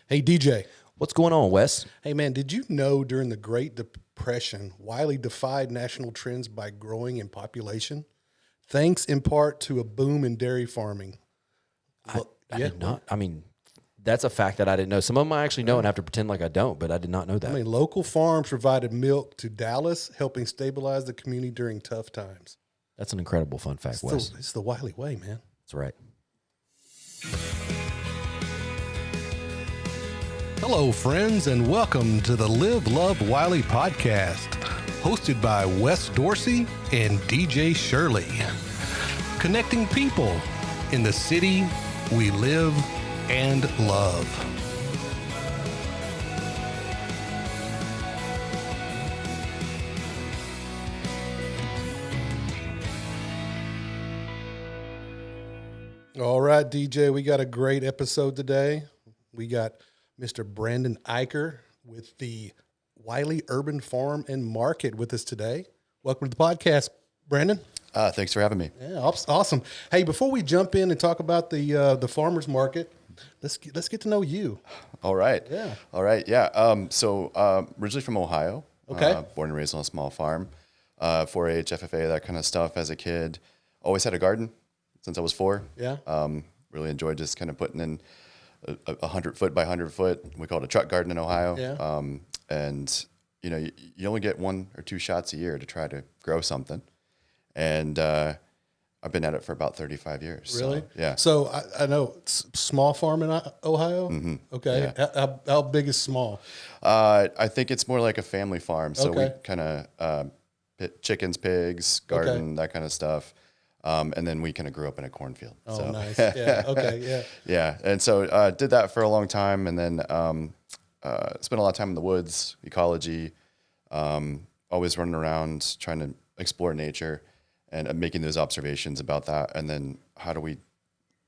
Hey, DJ. What's going on, Wes? Hey, man, did you know during the Great Depression, Wylie defied national trends by growing in population, thanks in part to a boom in dairy farming? I did not. I mean, that's a fact that I didn't know. Some of them I actually know and have to pretend like I don't, but I did not know that. I mean, local farms provided milk to Dallas, helping stabilize the community during tough times. That's an incredible fun fact, Wes. It's the Wylie way, man. That's right. Hello, friends, and welcome to the Live, Love, Wylie podcast, hosted by Wes Dorsey and DJ Shirley. Connecting people in the city we live and love. All right, DJ, we got a great episode today. We got Mr. Brandon Iker with the Wylie Urban Farm and Market with us today. Welcome to the podcast, Brandon. Thanks for having me. Yeah, awesome. Hey, before we jump in and talk about the farmers market, let's get to know you. All right. Yeah. All right. Yeah. So originally from Ohio. Okay. Born and raised on a small farm. 4-H, FFA, that kind of stuff as a kid. Always had a garden since I was 4. Yeah. Really enjoyed just kind of putting in a 100-foot by 100-foot. We call it a truck garden in Ohio. Yeah. And you only get 1 or 2 shots a year to try to grow something. And I've been at it for about 35 years. Really? So, yeah. So I know it's small farm in Ohio. Mm-hmm. Okay. Yeah. How big is small? I think it's more like a family farm. So Okay. we kind of chickens, pigs, garden, that kind of stuff. And then we kind of grew up in a cornfield. Oh, so. nice. Yeah. Okay. Yeah. Yeah. And so did that for a long time, and then spent a lot of time in the woods, ecology, always running around trying to explore nature and making those observations about that. And then how do we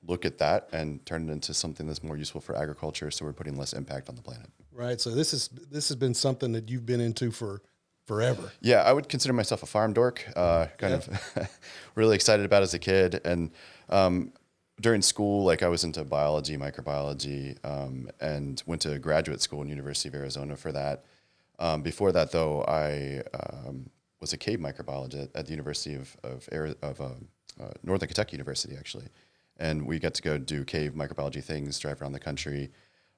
look at that and turn it into something that's more useful for agriculture so we're putting less impact on the planet? Right. So this has been something that you've been into for forever. Yeah, I would consider myself a farm dork, of really excited about it as a kid. And during school, like I was into biology, microbiology, and went to graduate school in University of Arizona for that. Before that, though, I was a cave microbiologist at the University of Northern Kentucky University, actually. And we got to go do cave microbiology things, drive around the country,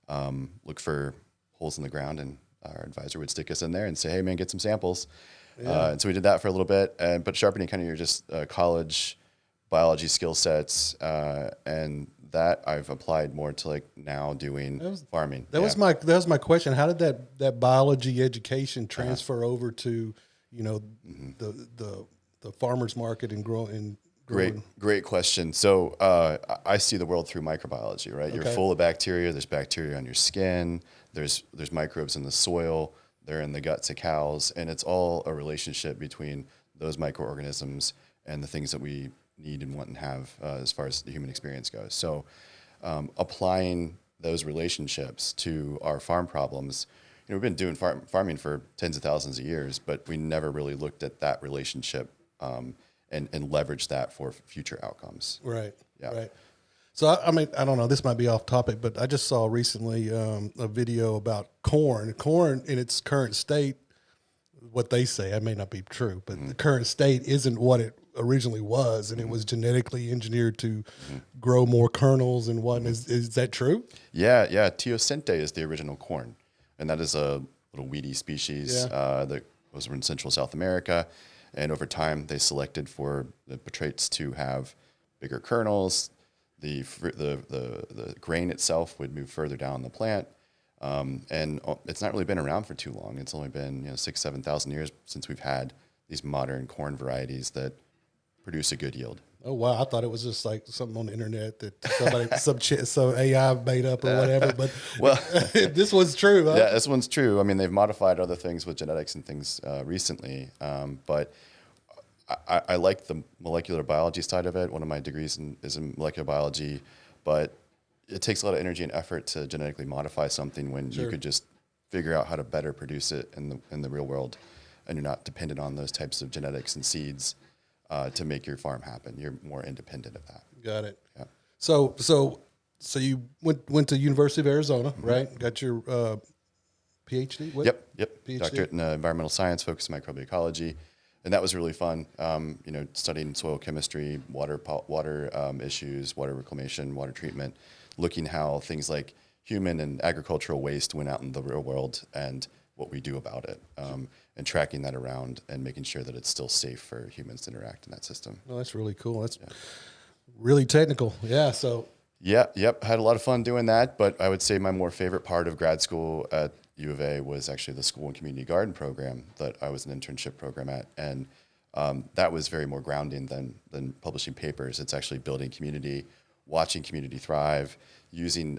look for holes in the ground, and our advisor would stick us in there and say, hey, man, get some samples. Yeah. And so we did that for a little bit, but sharpening kind of your just college biology skill sets, and that I've applied more to like now doing farming. That was my question. How did that biology education transfer over to, the farmers market and growing? Great question. So I see the world through microbiology, right? Okay. You're full of bacteria. There's bacteria on your skin. There's microbes in the soil. They're in the guts of cows, and it's all a relationship between those microorganisms and the things that we need and want and have as far as the human experience goes. So applying those relationships to our farm problems, we've been doing farming for tens of thousands of years, but we never really looked at that relationship and leveraged that for future outcomes. Right. Yeah. Right. So, I mean, I don't know, this might be off topic, but I just saw recently a video about corn. Corn in its current state, what they say, it may not be true, but the current state isn't what it originally was, and it was genetically engineered to grow more kernels and whatnot. Is that true? Yeah. Teosinte is the original corn, and that is a little weedy species that was in Central South America. And over time, they selected for the traits to have bigger kernels. The grain itself would move further down the plant, and it's not really been around for too long. It's only been 6,000-7,000 years since we've had these modern corn varieties that produce a good yield. Oh, wow. I thought it was just like something on the internet that somebody, some AI made up or whatever. But well, this one's true. Huh? Yeah, this one's true. I mean, they've modified other things with genetics and things recently, but I like the molecular biology side of it. One of my degrees is in molecular biology, but it takes a lot of energy and effort to genetically modify something when you could just figure out how to better produce it in the real world, and you're not dependent on those types of genetics and seeds to make your farm happen. You're more independent of that. Got it. Yeah. So So you went to University of Arizona, right? Got your PhD? What? Yep. PhD? Doctorate in environmental science, focused on microbiology. And that was really fun, studying soil chemistry, water issues, water reclamation, water treatment, looking how things like human and agricultural waste went out in the real world and what we do about it, and tracking that around and making sure that it's still safe for humans to interact in that system. Oh, that's really cool. That's really technical. Yeah. So Yep. Had a lot of fun doing that, but I would say my more favorite part of grad school at U of A was actually the school and community garden program that I was an internship program at. And that was very more grounding than publishing papers. It's actually building community, watching community thrive, using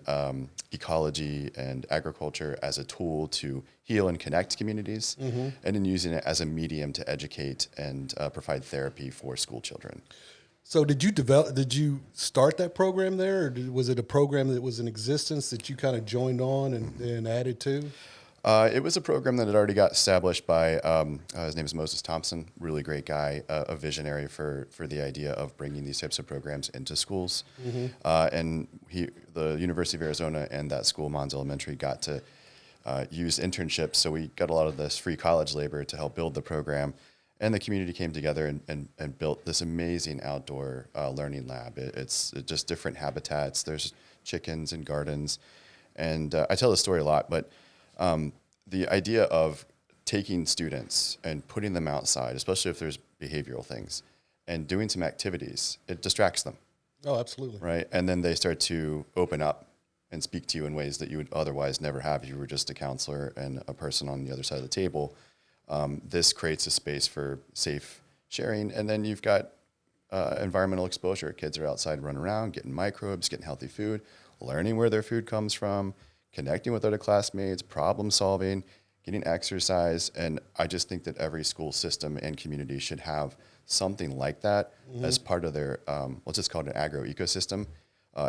ecology and agriculture as a tool to heal and connect communities, and then using it as a medium to educate and provide therapy for school children. So did you start that program there, or was it a program that was in existence that you kind of joined on and added to? It was a program that had already got established by, his name is Moses Thompson, really great guy, a visionary for the idea of bringing these types of programs into schools. And the University of Arizona and that school, Mons Elementary, got to use internships. So we got a lot of this free college labor to help build the program. And the community came together and built this amazing outdoor learning lab. It's just different habitats. There's chickens and gardens. And I tell this story a lot, but the idea of taking students and putting them outside, especially if there's behavioral things, and doing some activities, it distracts them. Oh, absolutely. Right? And then they start to open up and speak to you in ways that you would otherwise never have if you were just a counselor and a person on the other side of the table. This creates a space for safe sharing. And then you've got environmental exposure. Kids are outside running around, getting microbes, getting healthy food, learning where their food comes from, connecting with other classmates, problem solving, getting exercise. And I just think that every school system and community should have something like that as part of their, let's just call it an agro ecosystem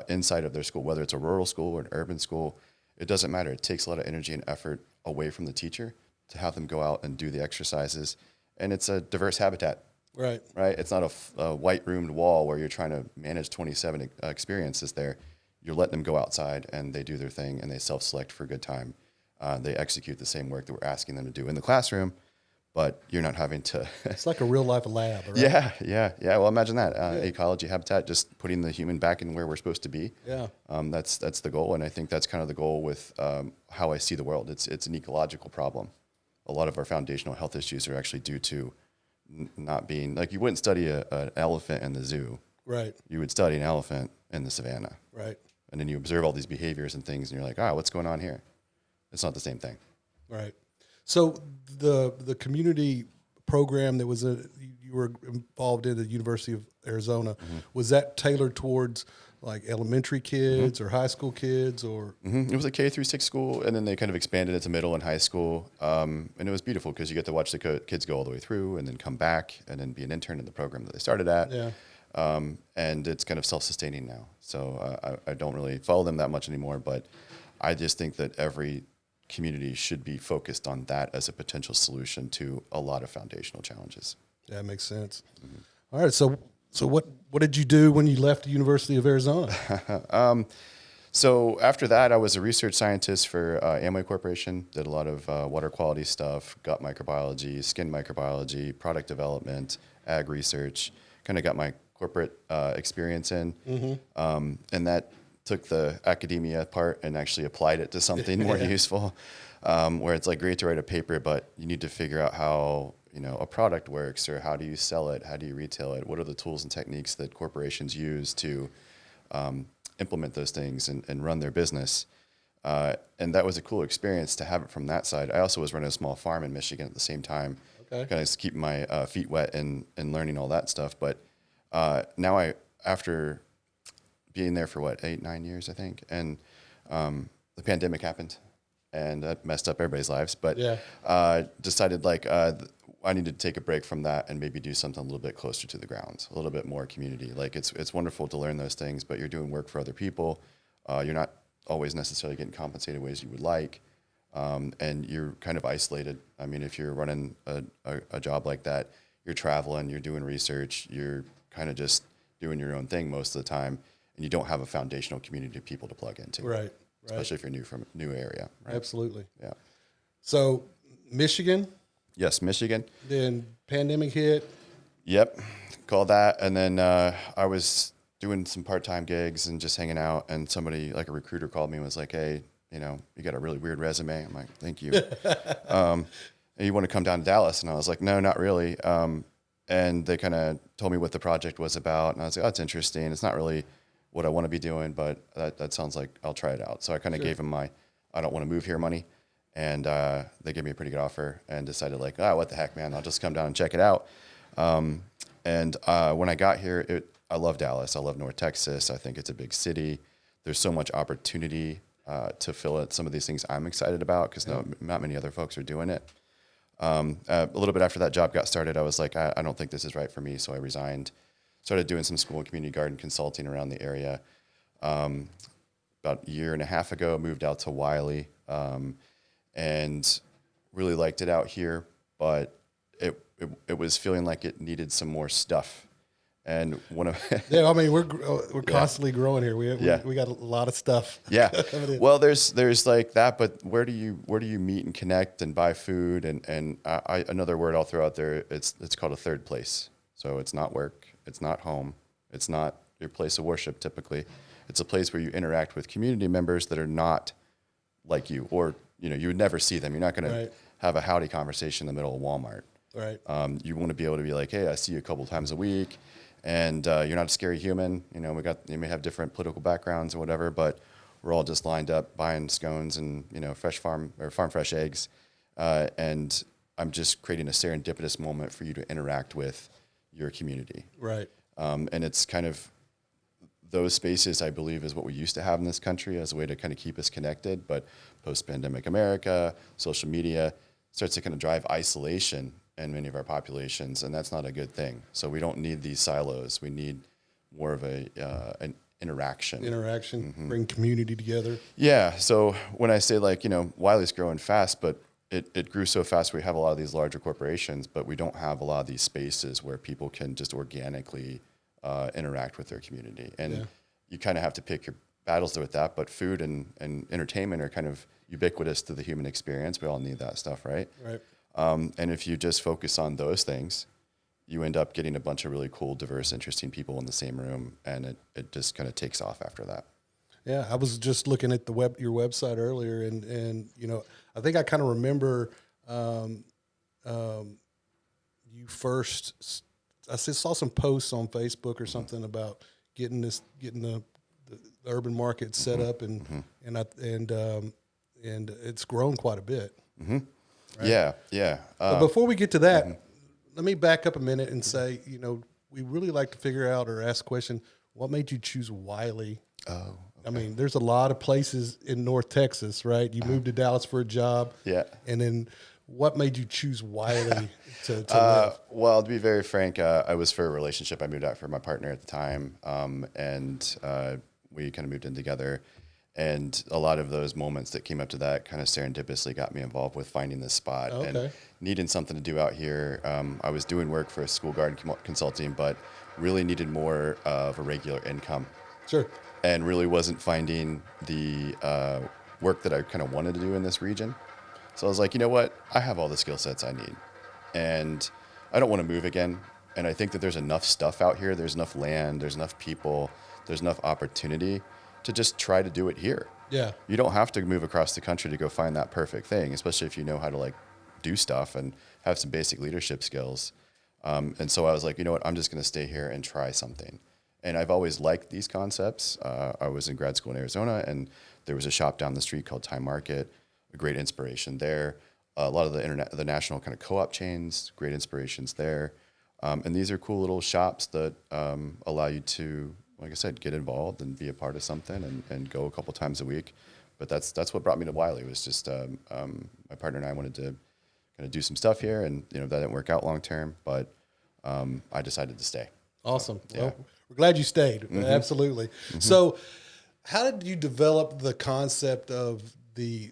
inside of their school, whether it's a rural school or an urban school. It doesn't matter. It takes a lot of energy and effort away from the teacher to have them go out and do the exercises. And it's a diverse habitat. Right. It's not a white roomed wall where you're trying to manage 27 experiences there. You're letting them go outside and they do their thing and they self-select for a good time. They execute the same work that we're asking them to do in the classroom, but you're not having to. It's like a real life lab, right? Yeah. Well, imagine that. Ecology, habitat, just putting the human back in where we're supposed to be. Yeah. That's the goal. And I think that's kind of the goal with how I see the world. It's an ecological problem. A lot of our foundational health issues are actually due to not being, like, you wouldn't study an elephant in the zoo. Right. You would study an elephant in the savannah. Right. And then you observe all these behaviors and things, and you're like, what's going on here? It's not the same thing. Right. So the community program that was you were involved in at the University of Arizona, was that tailored towards like elementary kids or high school kids or? It was a K through 6 school, and then they kind of expanded it to middle and high school. And it was beautiful because you get to watch the kids go all the way through and then come back and then be an intern in the program that they started at. Yeah. And it's kind of self-sustaining now. So I don't really follow them that much anymore, but I just think that every community should be focused on that as a potential solution to a lot of foundational challenges. Yeah, that makes sense. All right. So what did you do when you left the University of Arizona? So after that, I was a research scientist for Amway Corporation, did a lot of water quality stuff, gut microbiology, skin microbiology, product development, ag research, kind of got my corporate experience in. And that took the academia part and actually applied it to something more useful, where it's like great to write a paper, but you need to figure out how a product works, or how do you sell it, how do you retail it, what are the tools and techniques that corporations use to implement those things and run their business. And that was a cool experience to have it from that side. I also was running a small farm in Michigan at the same time, kind of just keeping my feet wet and learning all that stuff. But now after being there for 8-9 years, I think, and the pandemic happened, and that messed up everybody's lives. But decided I need to take a break from that and maybe do something a little bit closer to the ground, a little bit more community. Like it's wonderful to learn those things, but you're doing work for other people. You're not always necessarily getting compensated ways you would like, and you're kind of isolated. I mean, if you're running a job like that, you're traveling, you're doing research, you're kind of just doing your own thing most of the time, and you don't have a foundational community of people to plug into. Right. Especially if you're new from a new area. Right? Absolutely. Yeah. So Michigan, Yes, Michigan. then pandemic hit. Yep, call that. And then I was doing some part-time gigs and just hanging out, and somebody, like a recruiter, called me and was like, "Hey, you got a really weird resume." I'm like, "Thank you." And you want to come down to Dallas? And I was like, "No, not really." And they kind of told me what the project was about, and I was like, "Oh, that's interesting. It's not really what I want to be doing, but that sounds like I'll try it out." So I kind of gave them my "I don't want to move here" money, and they gave me a pretty good offer, and decided like, "Oh, what the heck, man? I'll just come down and check it out." And when I got here, I love Dallas. I love North Texas. I think it's a big city. There's so much opportunity to fill it. Some of these things I'm excited about because not many other folks are doing it. A little bit after that job got started, I was like, I don't think this is right for me. So I resigned, started doing some school and community garden consulting around the area. About a year and a half ago, moved out to Wylie, and really liked it out here, but it was feeling like it needed some more stuff. And one of Yeah, I mean we're constantly growing here. We got a lot of stuff. Yeah. Well, there's like that, but where do you meet and connect and buy food? And another word I'll throw out there, it's called a third place. So it's not work, it's not home, it's not your place of worship typically. It's a place where you interact with community members that are not like you, or you would never see them. You're not going to have a howdy conversation in the middle of Walmart. Right. You want to be able to be like, "Hey, I see you a couple of times a week, and you're not a scary human." You may have different political backgrounds or whatever, but we're all just lined up buying scones and fresh farm fresh eggs, and I'm just creating a serendipitous moment for you to interact with your community. Right. And it's kind of those spaces, I believe, is what we used to have in this country as a way to kind of keep us connected. But post-pandemic America, social media starts to kind of drive isolation in many of our populations, and that's not a good thing. So we don't need these silos. We need more of an interaction. Bring community together. Yeah. So when I say Wylie's growing fast, but it grew so fast we have a lot of these larger corporations, but we don't have a lot of these spaces where people can just organically interact with their community. And you kind of have to pick your battles with that, but food and entertainment are kind of ubiquitous to the human experience. We all need that stuff, right? Right. And if you just focus on those things, you end up getting a bunch of really cool, diverse, interesting people in the same room, and it just kind of takes off after that. Yeah, I was just looking at your website earlier, and I think I kind of remember you first. I saw some posts on Facebook or something about getting the urban market set up, and it's grown quite a bit. Mm-hmm. Right? Yeah. But before we get to that, let me back up a minute and say, we really like to figure out or ask the question, what made you choose Wylie? Oh, okay. I mean, there's a lot of places in North Texas, right? You moved to Dallas for a job. Yeah. And then what made you choose Wylie to live? Well, to be very frank, I was for a relationship. I moved out for my partner at the time, and we kind of moved in together. And a lot of those moments that came up to that kind of serendipitously got me involved with finding this spot and needing something to do out here. I was doing work for a school garden consulting, but really needed more of a regular income. Sure. And really wasn't finding the work that I kind of wanted to do in this region. So I was like, you know what? I have all the skill sets I need. And I don't want to move again. And I think that there's enough stuff out here. There's enough land. There's enough people. There's enough opportunity to just try to do it here. Yeah. You don't have to move across the country to go find that perfect thing, especially if you know how to do stuff and have some basic leadership skills. And so I was like, you know what? I'm just going to stay here and try something. And I've always liked these concepts. I was in grad school in Arizona, and there was a shop down the street called Time Market, a great inspiration there. A lot of the national kind of co-op chains, great inspirations there. And these are cool little shops that allow you to, like I said, get involved and be a part of something and go a couple times a week. But that's what brought me to Wylie. It was just my partner and I wanted to kind of do some stuff here, and that didn't work out long term. But I decided to stay. Awesome. So, yeah. Well, we're glad you stayed. Mm-hmm. Absolutely. Mm-hmm. So, how did you develop the concept of the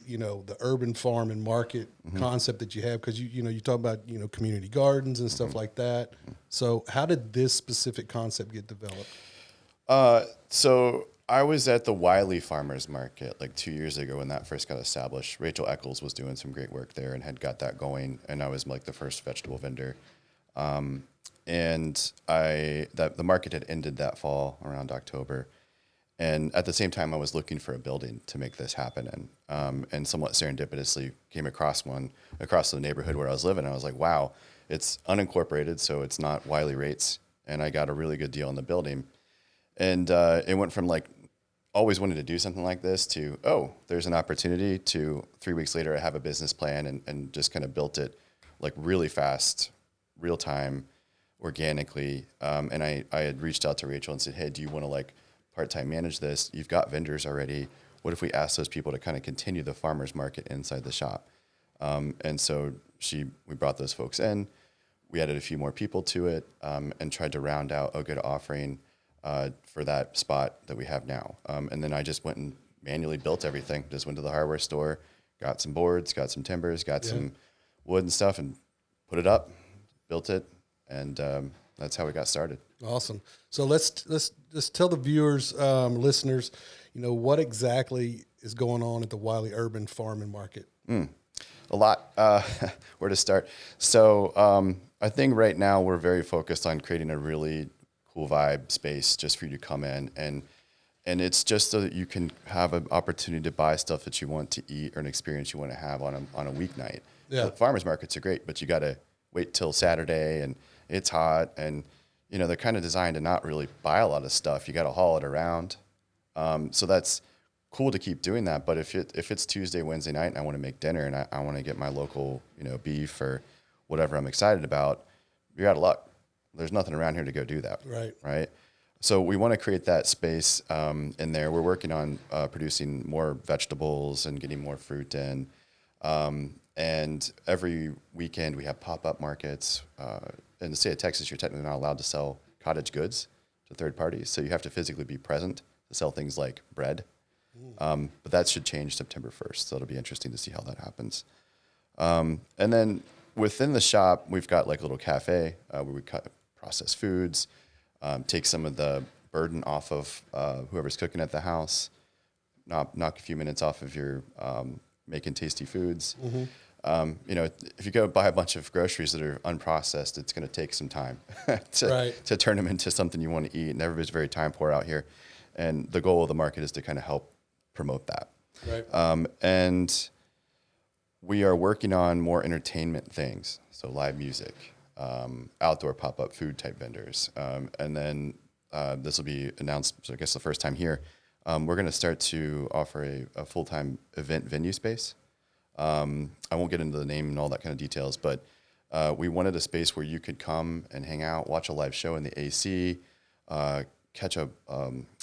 urban farm and market concept that you have? Because you talk about community gardens and stuff like that. So, how did this specific concept get developed? So I was at the Wylie Farmers Market like 2 years ago when that first got established. Rachel Eccles was doing some great work there and had got that going, and I was like the first vegetable vendor. And the market had ended that fall around October, and at the same time I was looking for a building to make this happen in, and somewhat serendipitously came across one across the neighborhood where I was living. And I was like, wow, it's unincorporated, so it's not Wylie rates, and I got a really good deal on the building. And it went from like always wanted to do something like this to, oh, there's an opportunity, to 3 weeks later I have a business plan, and just kind of built it like really fast, real time, organically. And I had reached out to Rachel and said, hey, do you want to like part-time manage this? You've got vendors already. What if we ask those people to kind of continue the farmer's market inside the shop? And so we brought those folks in. We added a few more people to it, and tried to round out a good offering for that spot that we have now. And then I just went and manually built everything. Just went to the hardware store, got some boards, got some timbers, got some wood and stuff, and put it up, built it, and that's how we got started. Awesome. So let's just tell the viewers, listeners, what exactly is going on at the Wylie Urban Farm Market. A lot. Where to start? So I think right now we're very focused on creating a really cool vibe space just for you to come in, and it's just so that you can have an opportunity to buy stuff that you want to eat or an experience you want to have on a weeknight. Yeah. The farmers markets are great, but you got to wait till Saturday, and it's hot, and they're kind of designed to not really buy a lot of stuff. You got to haul it around. So that's cool to keep doing that. But if it's Tuesday, Wednesday night, and I want to make dinner, and I want to get my local beef or whatever I'm excited about, you're out of luck. There's nothing around here to go do that. Right. So we want to create that space in there. We're working on producing more vegetables and getting more fruit in. And every weekend we have pop-up markets. In the state of Texas, you're technically not allowed to sell cottage goods to third parties. So you have to physically be present to sell things like bread. But that should change September 1st. So it'll be interesting to see how that happens. And then within the shop, we've got like a little cafe where we process foods, take some of the burden off of whoever's cooking at the house, knock a few minutes off of your making tasty foods. If you go buy a bunch of groceries that are unprocessed, it's going to take some time to turn them into something you want to eat. And everybody's very time poor out here. And the goal of the market is to kind of help promote that. Right. And we are working on more entertainment things. So live music, outdoor pop-up food type vendors. And then this will be announced, so I guess the first time here, we're going to start to offer a full-time event venue space. I won't get into the name and all that kind of details, but we wanted a space where you could come and hang out, watch a live show in the AC, catch a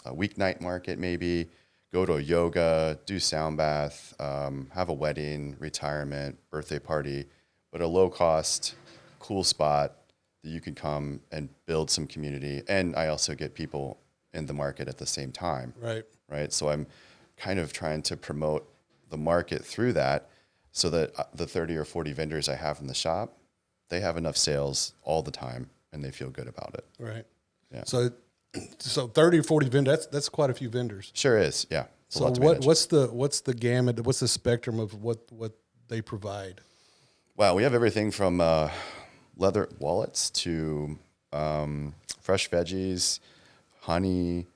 weeknight market maybe, go to a yoga, do sound bath, have a wedding, retirement, birthday party, but a low-cost, cool spot that you can come and build some community. And I also get people in the market at the same time. Right. So I'm kind of trying to promote the market through that so that the 30 or 40 vendors I have in the shop, they have enough sales all the time and they feel good about it. Right. Yeah. So 30 or 40 vendors, that's quite a few vendors. Sure is. Yeah. So what's the gamut, what's the spectrum of what they provide? Wow. We have everything from leather wallets to fresh veggies, honey,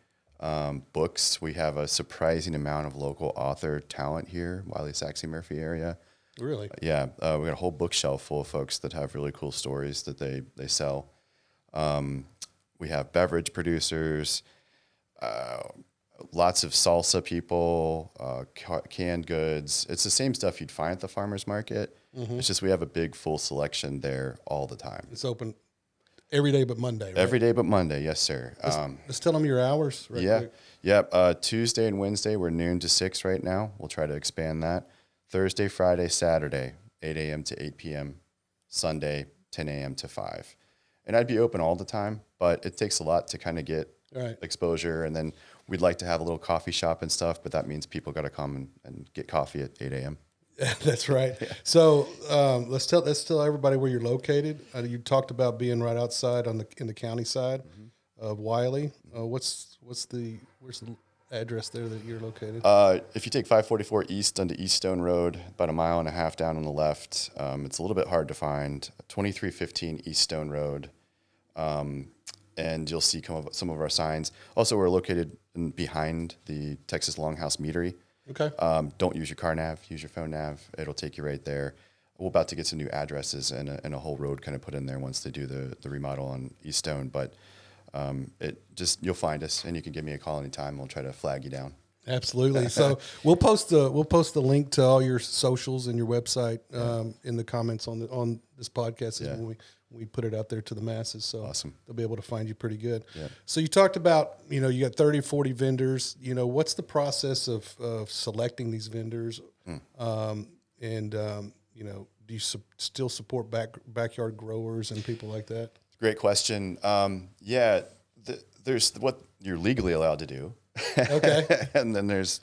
books. We have a surprising amount of local author talent here, Wylie Saxey Murphy area. Really? Yeah. We got a whole bookshelf full of folks that have really cool stories that they sell. We have beverage producers, lots of salsa people, canned goods. It's the same stuff you'd find at the farmer's market. Mm-hmm. It's just we have a big full selection there all the time. It's open every day but Monday, right? Every day but Monday, yes, sir. Let's tell them your hours. Quick. Yep. Tuesday and Wednesday, we're noon to 6 right now. We'll try to expand that. Thursday, Friday, Saturday, 8 a.m. to 8 p.m. Sunday, 10 a.m. to 5. And I'd be open all the time, but it takes a lot to kind of get exposure. And then we'd like to have a little coffee shop and stuff, but that means people got to come and get coffee at 8 a.m. That's right. Yeah. So let's tell everybody where you're located. You talked about being right outside in the county side. of Wylie. Where's the address there that you're located? If you take 544 east onto East Stone Road, about a mile and a half down on the left, it's a little bit hard to find. 2315 East Stone Road, and you'll see some of our signs. Also, we're located behind the Texas Longhouse Meadery. Okay. Don't use your car nav, use your phone nav. It'll take you right there. We're about to get some new addresses and a whole road kind of put in there once they do the remodel on East Stone. But you'll find us, and you can give me a call anytime. We'll try to flag you down. Absolutely. So we'll post the link to all your socials and your website in the comments on this podcast when we put it out there to the masses. So awesome. They'll be able to find you pretty good. Yeah. So you talked about, you got 30, 40 vendors. What's the process of selecting these vendors? Do you still support backyard growers and people like that? Great question. There's what you're legally allowed to do. Okay. And then there's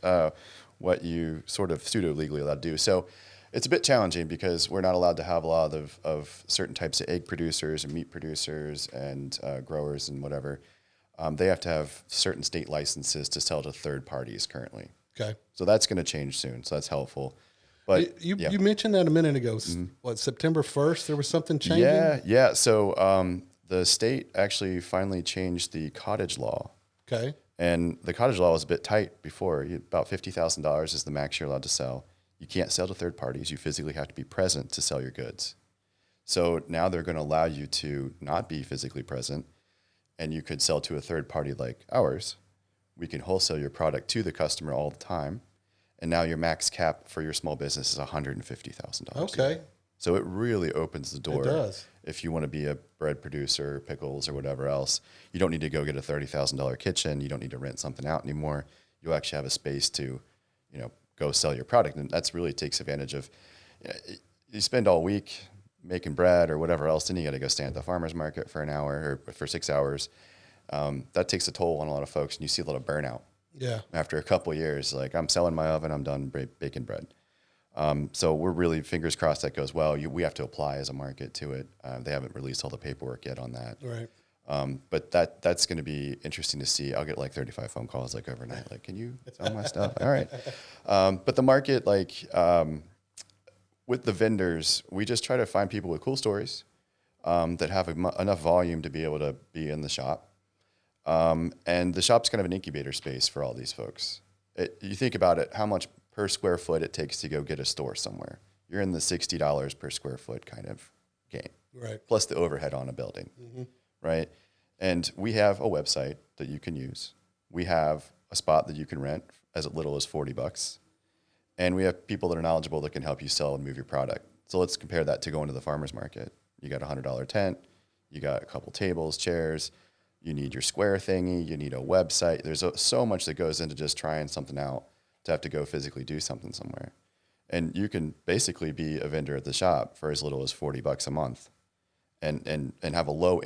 what you sort of pseudo-legally allowed to do. So it's a bit challenging because we're not allowed to have a lot of certain types of egg producers and meat producers and growers and whatever. They have to have certain state licenses to sell to third parties currently. Okay. So that's going to change soon. So that's helpful. But you mentioned that a minute ago. What, September 1st, there was something changing? Yeah. So the state actually finally changed the cottage law. Okay. And the cottage law was a bit tight before. About $50,000 is the max you're allowed to sell. You can't sell to third parties. You physically have to be present to sell your goods. So now they're going to allow you to not be physically present, and you could sell to a third party like ours. We can wholesale your product to the customer all the time. And now your max cap for your small business is $150,000. Okay. So it really opens the door. It does. If you want to be a bread producer, pickles, or whatever else, you don't need to go get a $30,000 kitchen. You don't need to rent something out anymore. You'll actually have a space to, go sell your product. And that's really takes advantage of, you spend all week making bread or whatever else, then you got to go stand at the farmer's market for an hour or for 6 hours. That takes a toll on a lot of folks, and you see a lot of burnout. Yeah. After a couple of years, like I'm selling my oven, I'm done baking bread. So we're really fingers crossed that goes well. We have to apply as a market to it. They haven't released all the paperwork yet on that. Right. But that's going to be interesting to see. I'll get like 35 phone calls like overnight. Like, can you sell my stuff? All right. But the market, with the vendors, we just try to find people with cool stories that have enough volume to be able to be in the shop. And the shop's kind of an incubator space for all these folks. You think about it, how much per square foot it takes to go get a store somewhere. You're in the $60 per square foot kind of game. Right. Plus the overhead on a building. Mm-hmm. Right. And we have a website that you can use. We have a spot that you can rent as little as $40. And we have people that are knowledgeable that can help you sell and move your product. So let's compare that to going to the farmer's market. You got a $100 tent. You got a couple tables, chairs. You need your square thingy. You need a website. There's so much that goes into just trying something out to have to go physically do something somewhere. And you can basically be a vendor at the shop for as little as $40 a month and have a low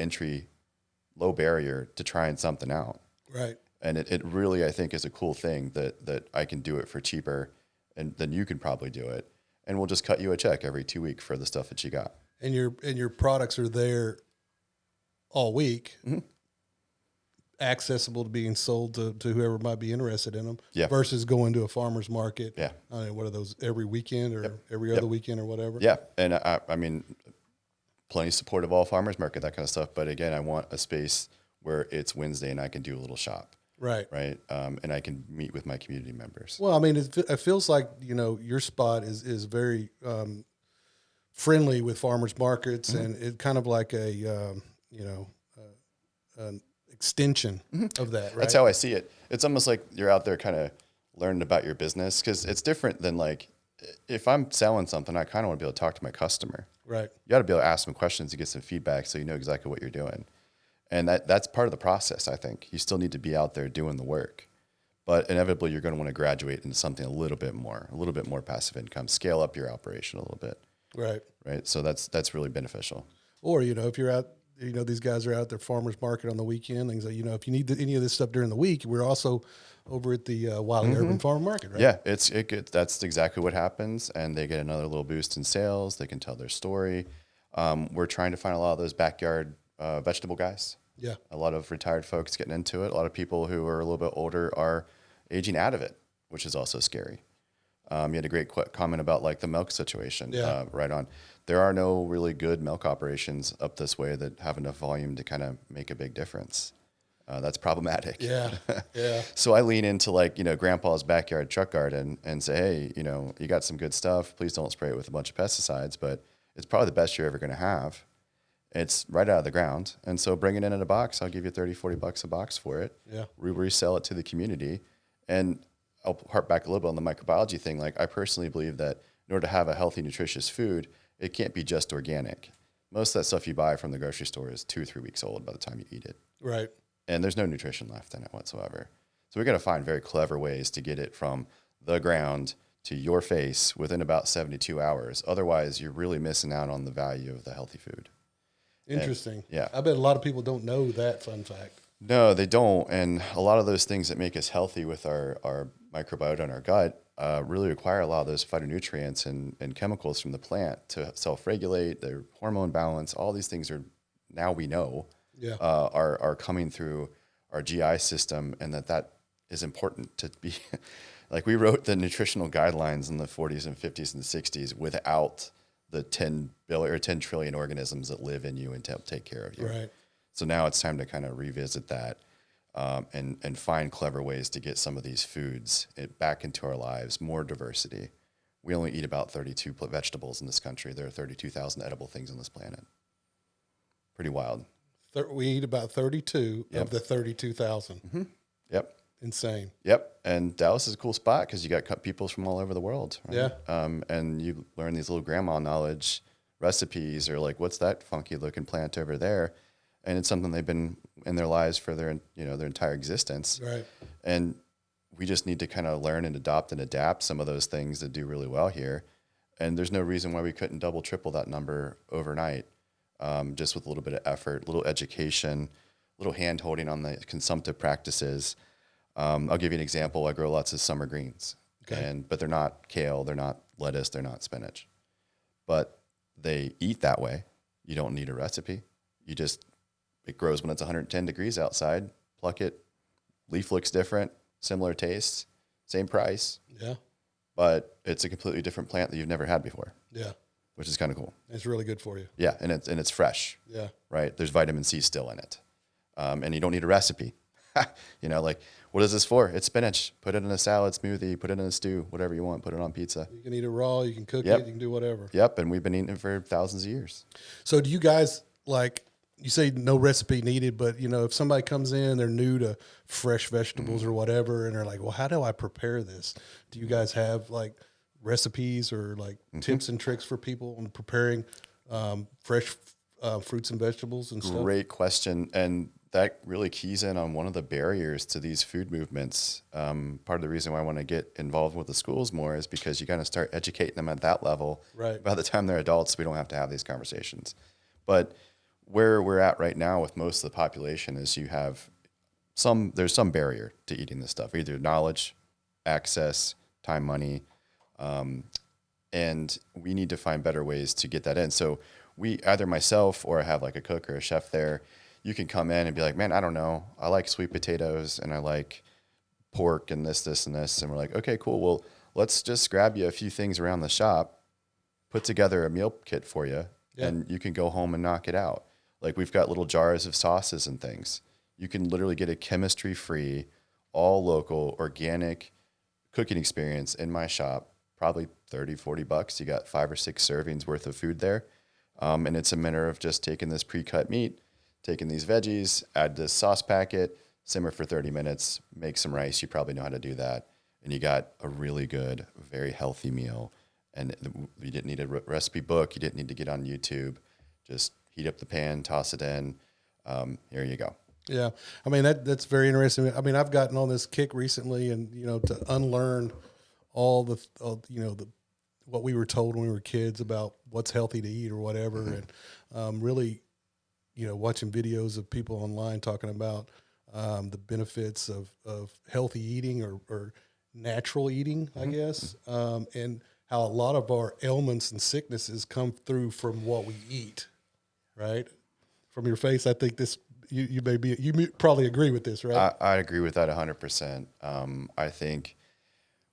barrier to trying something out. Right. And it really, I think, is a cool thing that I can do it for cheaper and then you can probably do it. And we'll just cut you a check every 2 weeks for the stuff that you got. And your products are there all week. Mm-hmm. Accessible to being sold to whoever might be interested in them versus going to a farmer's market. Yeah. I mean, what are those, every weekend or every other weekend or whatever? Yeah. And I mean, plenty support of all farmer's market, that kind of stuff. But again, I want a space where it's Wednesday and I can do a little shop. Right. Right. And I can meet with my community members. Well, I mean, it feels like, your spot is very friendly with farmers markets, mm-hmm. and it kind of like an extension of that, right? That's how I see it. It's almost like you're out there kind of learning about your business, because it's different than like if I'm selling something, I kind of want to be able to talk to my customer. Right. You got to be able to ask some questions to get some feedback so you know exactly what you're doing. And that's part of the process, I think. You still need to be out there doing the work. But inevitably, you're going to want to graduate into something a little bit more passive income, scale up your operation a little bit. Right. Right. So that's really beneficial. Or, if you're out, these guys are out at their farmer's market on the weekend. Things like, if you need any of this stuff during the week, we're also over at the Wylie mm-hmm. Urban Farm Market, right? Yeah, that's exactly what happens. And they get another little boost in sales. They can tell their story. We're trying to find a lot of those backyard vegetable guys Yeah. A lot of retired folks getting into it. A lot of people who are a little bit older are aging out of it, which is also scary. You had a great comment about like the milk situation. Yeah. Right on. There are no really good milk operations up this way that have enough volume to kind of make a big difference. That's problematic. Yeah. Yeah. So I lean into like, grandpa's backyard truck garden and say, hey, you got some good stuff. Please don't spray it with a bunch of pesticides, but it's probably the best you're ever going to have. It's right out of the ground. And so bring it in a box. I'll give you $30-$40 a box for it. Yeah. We resell it to the community. And I'll harp back a little bit on the microbiology thing. Like I personally believe that in order to have a healthy, nutritious food, it can't be just organic. Most of that stuff you buy from the grocery store is 2 or 3 weeks old by the time you eat it. Right. And there's no nutrition left in it whatsoever. So we got to find very clever ways to get it from the ground to your face within about 72 hours. Otherwise, you're really missing out on the value of the healthy food. Interesting. Yeah. I bet a lot of people don't know that fun fact. No, they don't. And a lot of those things that make us healthy with our microbiota and our gut really require a lot of those phytonutrients and chemicals from the plant to self-regulate, their hormone balance. All these things are, now we know, Yeah. are coming through our GI system, and that is important to be. Like we wrote the nutritional guidelines in the 40s and 50s and 60s without the 10 billion or 10 trillion organisms that live in you and take care of you. Right. So now it's time to kind of revisit that and find clever ways to get some of these foods back into our lives, more diversity. We only eat about 32 vegetables in this country. There are 32,000 edible things on this planet. Pretty wild. We eat about 32 Yep. of the 32,000. Mm-hmm. Yep. Insane. Yep. And Dallas is a cool spot because you got people from all over the world. Right? Yeah. And you learn these little grandma knowledge recipes, or like, what's that funky looking plant over there? And it's something they've been in their lives for their entire existence. Right. And we just need to kind of learn and adopt and adapt some of those things that do really well here. And there's no reason why we couldn't double, triple that number overnight, just with a little bit of effort, a little education, a little hand holding on the consumptive practices. I'll give you an example. I grow lots of summer greens, Okay. but they're not kale, they're not lettuce, they're not spinach. But they eat that way. You don't need a recipe. It grows when it's 110 degrees outside. Pluck it. Leaf looks different, similar taste, same price, Yeah. but it's a completely different plant that you've never had before, Yeah. which is kind of cool. It's really good for you. Yeah, and it's fresh, Yeah. right? There's vitamin C still in it, and you don't need a recipe. Like, what is this for? It's spinach. Put it in a salad smoothie. Put it in a stew. Whatever you want. Put it on pizza. You can eat it raw. You can cook Yep. it. You can do whatever. Yep, and we've been eating it for thousands of years. So do you guys, like, you say no recipe needed, but, if somebody comes in, they're new to fresh vegetables or whatever, and they're like, well, how do I prepare this? Do you guys have, like, recipes or, like, tips and tricks for people on preparing fresh fruits and vegetables and stuff? Great question. And that really keys in on one of the barriers to these food movements. Part of the reason why I want to get involved with the schools more is because you kind of start educating them at that level. Right. By the time they're adults, we don't have to have these conversations. But where we're at right now with most of the population is there's some barrier to eating this stuff, either knowledge, access, time, money. And we need to find better ways to get that in. So either myself or I have like a cook or a chef there, you can come in and be like, man, I don't know. I like sweet potatoes and I like pork and this, and this. And we're like, okay, cool. Well, let's just grab you a few things around the shop, put together a meal kit for you, and you can go home and knock it out. Like we've got little jars of sauces and things. You can literally get a chemistry-free, all local, organic cooking experience in my shop, probably $30-$40. You got 5 or 6 servings worth of food there. And it's a matter of just taking this pre-cut meat, taking these veggies, add this sauce packet, simmer for 30 minutes, make some rice. You probably know how to do that. And you got a really good, very healthy meal. And you didn't need a recipe book. You didn't need to get on YouTube. Just heat up the pan, toss it in. Here you go. Yeah. I mean, that's very interesting. I mean, I've gotten on this kick recently and, to unlearn all the what we were told when we were kids about what's healthy to eat or whatever. Mm-hmm. And really, watching videos of people online talking about the benefits of healthy eating or natural eating, I guess, and how a lot of our ailments and sicknesses come through from what we eat, right? From your face, I think this probably agree with this, right? I agree with that 100%. I think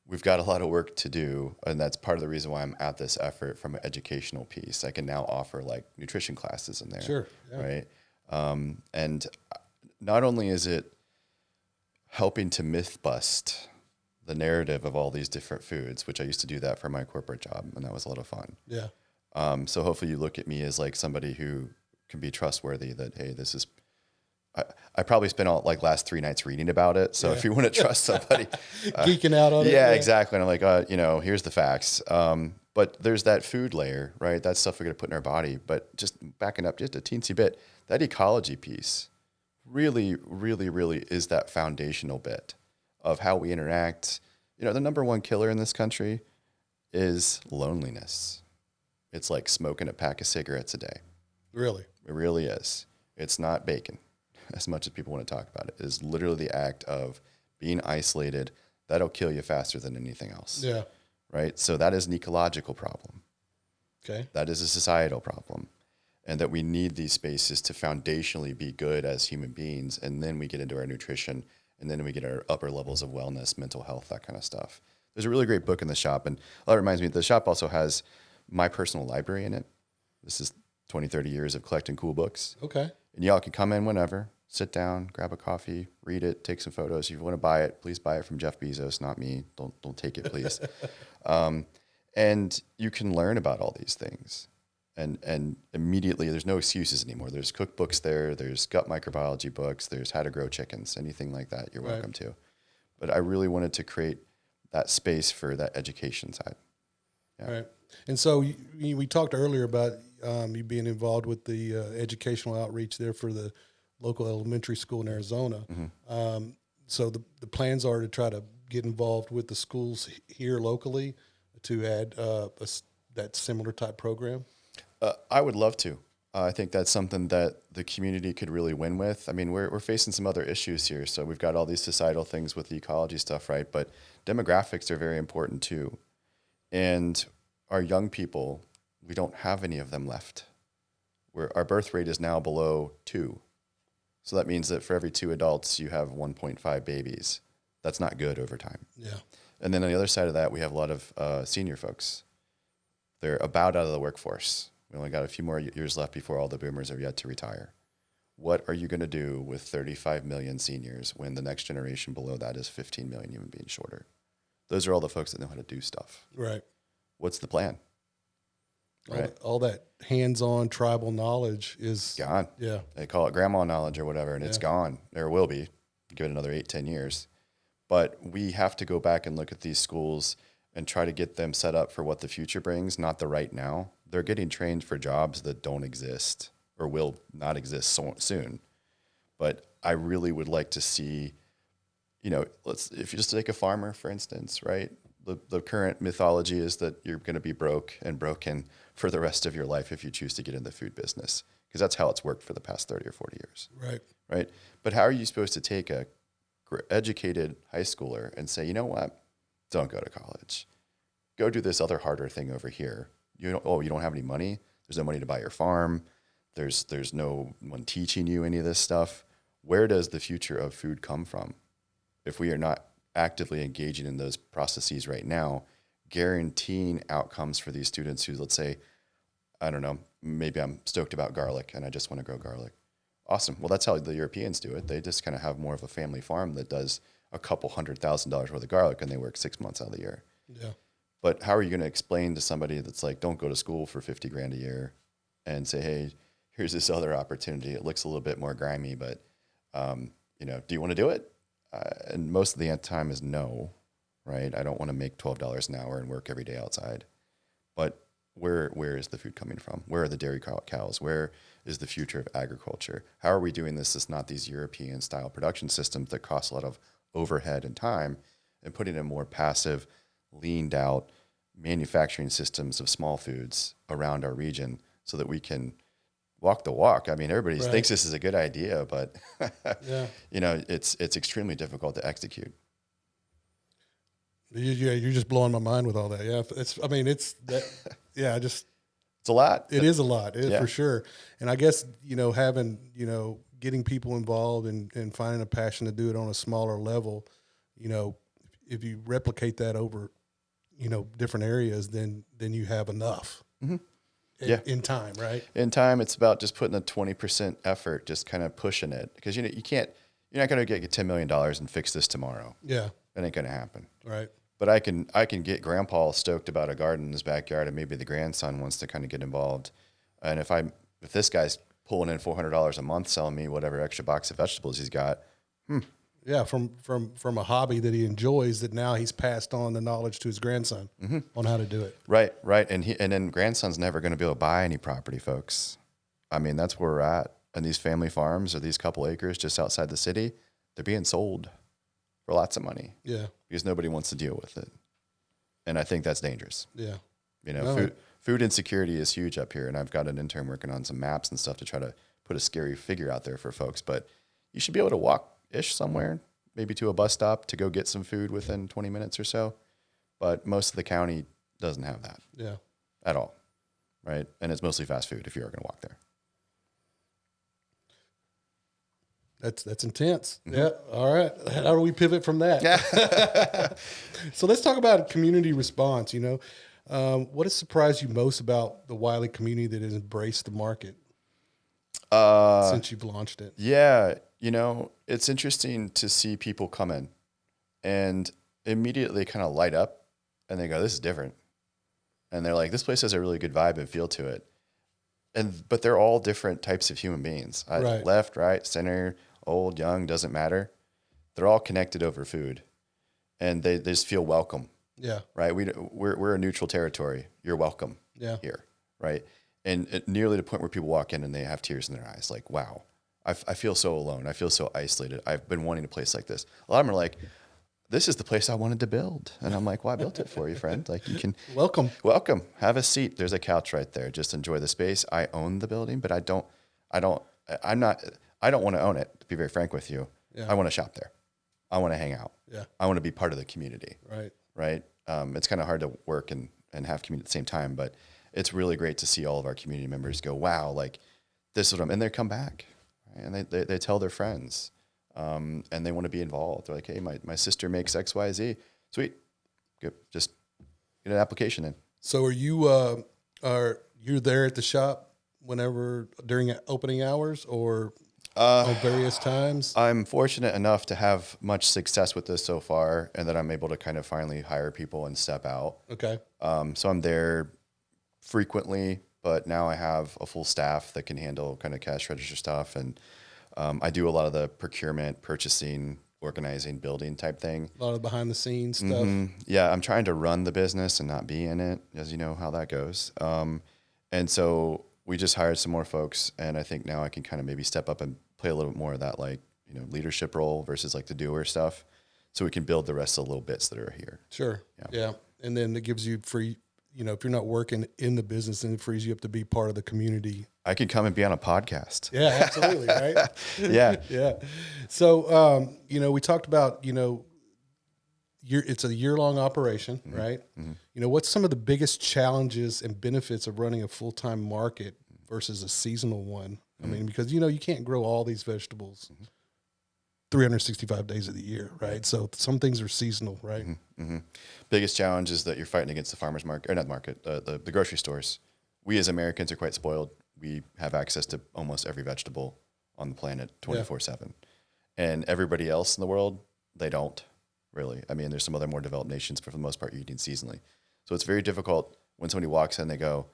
we've got a lot of work to do, and that's part of the reason why I'm at this effort from an educational piece. I can now offer like nutrition classes in there, Sure, yeah. right? And not only is it helping to myth bust the narrative of all these different foods, which I used to do that for my corporate job, and that was a lot of fun. Yeah. So hopefully you look at me as like somebody who can be trustworthy, that, hey, this is, I probably spent all like last 3 nights reading about it. So if you want to trust somebody, geeking out on it. yeah, exactly. And I'm like, here's the facts. But there's that food layer, right? That's stuff we're going to put in our body. But just backing up just a teensy bit, that ecology piece really, really, really is that foundational bit of how we interact. The number one killer in this country is loneliness. It's like smoking a pack of cigarettes a day. Really? It really is. It's not bacon, as much as people want to talk about it. It is literally the act of being isolated. That'll kill you faster than anything else. Yeah. Right? So that is an ecological problem. Okay. That is a societal problem. And that we need these spaces to foundationally be good as human beings. And then we get into our nutrition, and then we get our upper levels of wellness, mental health, that kind of stuff. There's a really great book in the shop. And that reminds me, the shop also has my personal library in it. This is 20, 30 years of collecting cool books. Okay. And y'all can come in whenever, sit down, grab a coffee, read it, take some photos. If you want to buy it, please buy it from Jeff Bezos, not me. Don't take it, please. And you can learn about all these things. And immediately, there's no excuses anymore. There's cookbooks there. There's gut microbiology books. There's how to grow chickens, anything like that. You're welcome to. But I really wanted to create that space for that education side. Yeah. Right. And so we talked earlier about you being involved with the educational outreach there for the local elementary school in Arizona. Mm-hmm. So the plans are to try to get involved with the schools here locally to add that similar type program. I would love to. I think that's something that the community could really win with. I mean, we're facing some other issues here. So we've got all these societal things with the ecology stuff, right? But demographics are very important too. And our young people, we don't have any of them left. Our birth rate is now below 2. So that means that for every 2 adults, you have 1.5 babies. That's not good over time. Yeah. And then on the other side of that, we have a lot of senior folks. They're about out of the workforce. We only got a few more years left before all the boomers are yet to retire. What are you going to do with 35 million seniors when the next generation below that is 15 million human beings shorter? Those are all the folks that know how to do stuff. Right. What's the plan? Right. All that hands-on tribal knowledge is gone. Yeah. They call it grandma knowledge or whatever, and it's gone. There will be. Give it another 8-10 years. But we have to go back and look at these schools and try to get them set up for what the future brings, not the right now. They're getting trained for jobs that don't exist or will not exist soon. But I really would like to see, if you just take a farmer, for instance, right? The current mythology is that you're going to be broke and broken for the rest of your life if you choose to get in the food business, because that's how it's worked for the past 30 or 40 years. Right. Right. But how are you supposed to take a educated high schooler and say, you know what? Don't go to college. Go do this other harder thing over here. You don't have any money. There's no money to buy your farm. There's no one teaching you any of this stuff. Where does the future of food come from? If we are not actively engaging in those processes right now, guaranteeing outcomes for these students who, let's say, I don't know, maybe I'm stoked about garlic and I just want to grow garlic. Awesome. Well, that's how the Europeans do it. They just kind of have more of a family farm that does a couple $100,000 worth of garlic, and they work 6 months out of the year. Yeah. But how are you going to explain to somebody that's like, don't go to school for $50,000 a year and say, hey, here's this other opportunity. It looks a little bit more grimy, but, do you want to do it? And most of the time is no, right? I don't want to make $12 an hour and work every day outside. But where is the food coming from? Where are the dairy cows? Where is the future of agriculture? How are we doing this? It's not these European style production systems that cost a lot of overhead and time, and putting in more passive, leaned out manufacturing systems of small foods around our region so that we can walk the walk. I mean, everybody thinks this is a good idea, but it's extremely difficult to execute. Yeah, you're just blowing my mind with all that. Yeah, It's a lot. It is a lot, Yeah. for sure. And I guess, having, getting people involved and finding a passion to do it on a smaller level, if you replicate that over, different areas, then you have enough in time, right? In time, it's about just putting a 20% effort, just kind of pushing it. Because, you're not going to get $10 million and fix this tomorrow. Yeah. That ain't going to happen. Right. But I can get grandpa stoked about a garden in his backyard, and maybe the grandson wants to kind of get involved. And if this guy's pulling in $400 a month, selling me whatever extra box of vegetables he's got. Yeah, from a hobby that he enjoys, that now he's passed on the knowledge to his grandson on how to do it. Right. And then grandson's never going to be able to buy any property, folks. I mean, that's where we're at. And these family farms or these couple acres just outside the city, they're being sold for lots of money. Yeah. Because nobody wants to deal with it. And I think that's dangerous. Yeah. Food insecurity is huge up here. And I've got an intern working on some maps and stuff to try to put a scary figure out there for folks. But you should be able to walk-ish somewhere, maybe to a bus stop to go get some food within 20 minutes or so. But most of the county doesn't have that. Yeah. At all. Right? And it's mostly fast food if you are going to walk there. That's intense. Yeah. All right. How do we pivot from that? So let's talk about community response. What has surprised you most about the Wylie community that has embraced the market since you've launched it? Yeah. It's interesting to see people come in and immediately kind of light up and they go, this is different. And they're like, this place has a really good vibe and feel to it. But they're all different types of human beings. Right. Left, right, center, old, young, doesn't matter. They're all connected over food, and they just feel welcome. Yeah. Right. We're a neutral territory. You're welcome. Yeah. Here. Right. And nearly to the point where people walk in and they have tears in their eyes. Like, wow, I feel so alone. I feel so isolated. I've been wanting a place like this. A lot of them are like, this is the place I wanted to build. And I'm like, well, I built it for you, friend. Like, you can welcome. Have a seat. There's a couch right there. Just enjoy the space. I own the building, but I don't want to own it, to be very frank with you. Yeah. I want to shop there. I want to hang out. Yeah. I want to be part of the community. Right. Right. It's kind of hard to work and have community at the same time, but it's really great to see all of our community members go, wow, like this is what and they come back, right? And they tell their friends, and they want to be involved. They're like, hey, my sister makes XYZ. Sweet. Good. Just get an application in. So are you there at the shop whenever during opening hours or on various times? I'm fortunate enough to have much success with this so far, and that I'm able to kind of finally hire people and step out. Okay. So I'm there frequently, but now I have a full staff that can handle kind of cash register stuff. And I do a lot of the procurement, purchasing, organizing, building type thing. A lot of behind the scenes stuff. Mm-hmm. Yeah, I'm trying to run the business and not be in it, as you know how that goes. And so we just hired some more folks, and I think now I can kind of maybe step up and play a little bit more of that, like, leadership role versus like the doer stuff, so we can build the rest of the little bits that are here. Sure. Yeah. And then it gives you free, if you're not working in the business, then it frees you up to be part of the community. I can come and be on a podcast. Yeah, absolutely. Right. Yeah. Yeah. So, we talked about, it's a year-long operation, Mm-hmm. right? Mm-hmm. What's some of the biggest challenges and benefits of running a full-time market versus a seasonal one? I mean, because, you can't grow all these vegetables 365 days of the year, right? So some things are seasonal, right? Mm-hmm. Biggest challenge is that you're fighting against the farmer's market, or not market, the grocery stores. We as Americans are quite spoiled. We have access to almost every vegetable on the planet 24/7. And everybody else in the world, they don't really. I mean, there's some other more developed nations, but for the most part, you're eating seasonally. So it's very difficult when somebody walks in, they go,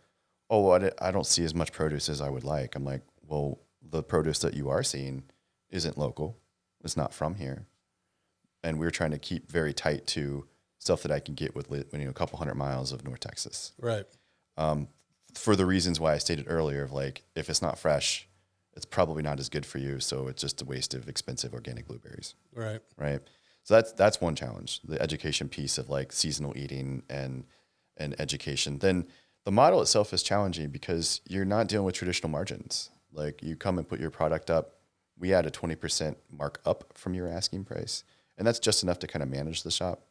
oh, well, I don't see as much produce as I would like. I'm like, well, the produce that you are seeing isn't local. It's not from here. And we're trying to keep very tight to stuff that I can get with a couple 100 miles of North Texas. Right. For the reasons why I stated earlier, of like, if it's not fresh, it's probably not as good for you. So it's just a waste of expensive organic blueberries. Right. Right. So that's one challenge, the education piece of like seasonal eating and education. Then the model itself is challenging because you're not dealing with traditional margins. Like, you come and put your product up, we add a 20% mark up from your asking price. And that's just enough to kind of manage the shop.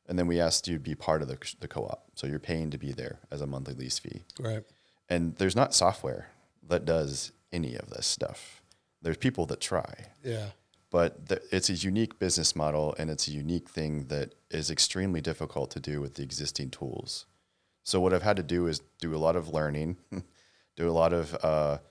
And then we asked you to be part of the co-op. So you're paying to be there as a monthly lease fee. Right. And there's not software that does any of this stuff. There's people that try. Yeah. But it's a unique business model, and it's a unique thing that is extremely difficult to do with the existing tools. So what I've had to do is do a lot of learning, do a lot of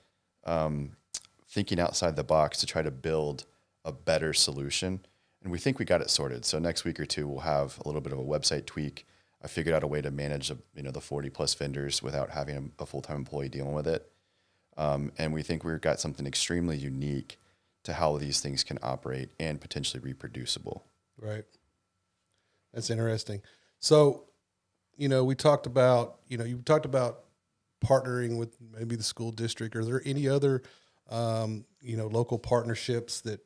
thinking outside the box to try to build a better solution. And we think we got it sorted. So next week or two, we'll have a little bit of a website tweak. I figured out a way to manage the 40 plus vendors without having a full-time employee dealing with it. And we think we've got something extremely unique to how these things can operate and potentially reproducible. Right. That's interesting. So, we talked about, you talked about partnering with maybe the school district. Are there any other, local partnerships that